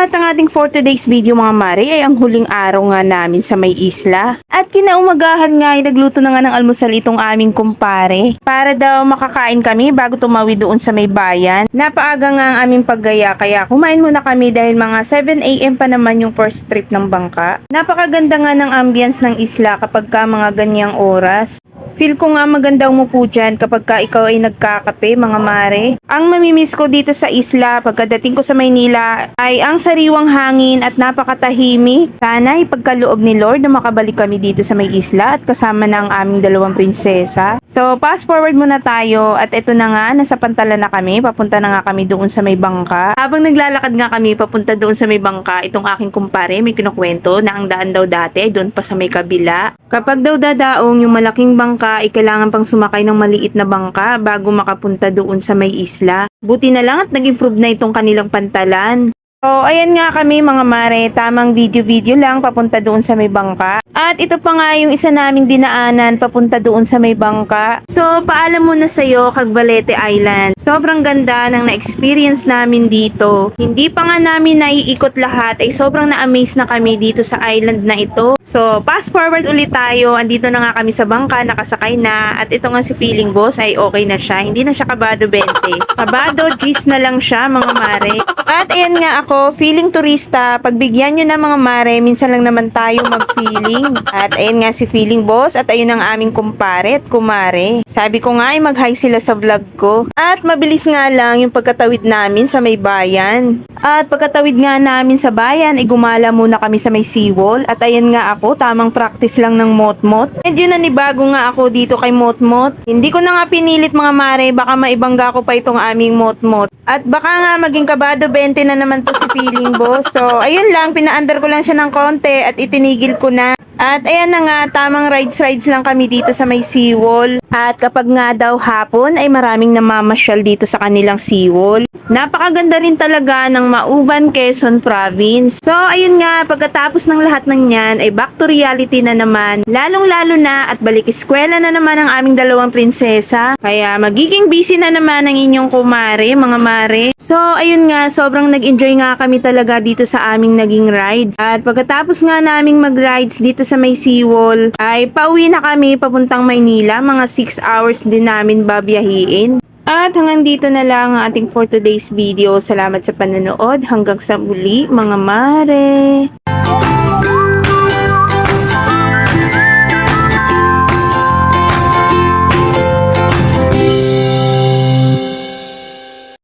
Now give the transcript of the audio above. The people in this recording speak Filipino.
At ang ating for today's video mga mare ay ang huling araw nga namin sa may isla. At kinaumagahan nga ay nagluto na nga ng almusal itong aming kumpare. Para daw makakain kami bago tumawi doon sa may bayan. Napaaga nga ang aming paggaya kaya kumain muna kami dahil mga 7 AM pa naman yung first trip ng bangka. Napakaganda nga ng ambience ng isla kapag ka mga ganyang oras. Feel ko nga magandang umupo dyan kapag ka ikaw ay nagkakape mga mare. Ang mamimiss ko dito sa isla pagkadating ko sa Maynila ay ang sariwang hangin at napakatahimik. Sana ipagkaloob ni Lord na makabalik kami dito sa may isla at kasama na ang aming dalawang prinsesa. So fast forward muna tayo at ito na nga nasa Pantalan na kami. Papunta na nga kami doon sa may bangka. Habang naglalakad nga kami papunta doon sa may bangka, itong aking kumpare may kinukwento na ang daan daw dati ay doon pa sa may kabila. Kapag daw dadaong yung malaking bangka ay kailangan pang sumakay ng maliit na bangka bago makapunta doon sa may isla. Buti na lang at nag-improve na itong kanilang pantalan. So, ayan nga kami mga mare, tamang video-video lang papunta doon sa may bangka. At ito pa nga yung isa naming dinaanan papunta doon sa may bangka. So, paalam muna sa'yo, Cagbalete Island. Sobrang ganda ng na-experience namin dito. Hindi pa nga namin naiikot lahat ay sobrang na-amaze na kami dito sa island na ito. So, fast forward ulit tayo. Andito na nga kami sa bangka, nakasakay na. At ito nga si Feeling Boss ay okay na siya. Hindi na siya kabado 20. Kabado, gis na lang siya mga mare. At ayan nga ako, feeling turista, pagbigyan nyo na mga mare, minsan lang naman tayo mag-feeling. At ayan nga si Feeling Boss at ayun ang aming kumpare at kumare. Sabi ko nga ay mag-hi sila sa vlog ko. At mabilis nga lang yung pagkatawid namin sa may bayan. At pagkatawid nga namin sa bayan, ay gumala muna kami sa may seawall. At ayan nga ako, tamang practice lang ng mot-mot. And yun nanibago nga ako dito kay mot-mot. Hindi ko na nga pinilit mga mare, baka maibangga ko pa itong aming mot-mot. At baka nga maging kabado 20 na naman to si Feeling Boss. So ayun lang, pinaandar ko lang siya ng konti at itinigil ko na. At ayan na nga, tamang rides lang kami dito sa may seawall. At kapag nga daw hapon ay maraming namamasyal dito sa kanilang seawall. Napakaganda rin talaga ng Mauban, Quezon Province. So ayun nga, pagkatapos ng lahat ng yan ay back to reality na naman. Lalong-lalo na at balik eskwela na naman ang aming dalawang prinsesa. Kaya magiging busy na naman ang inyong kumare, mga mare. So ayun nga, sobrang nag-enjoy nga kami talaga dito sa aming naging rides. At pagkatapos nga naming mag-rides dito sa may seawall, ay pauwi na kami papuntang Maynila. Mga 6 hours din namin babiyahiin. At hanggang dito na lang ang ating for today's video. Salamat sa panonood. Hanggang sa muli mga mare.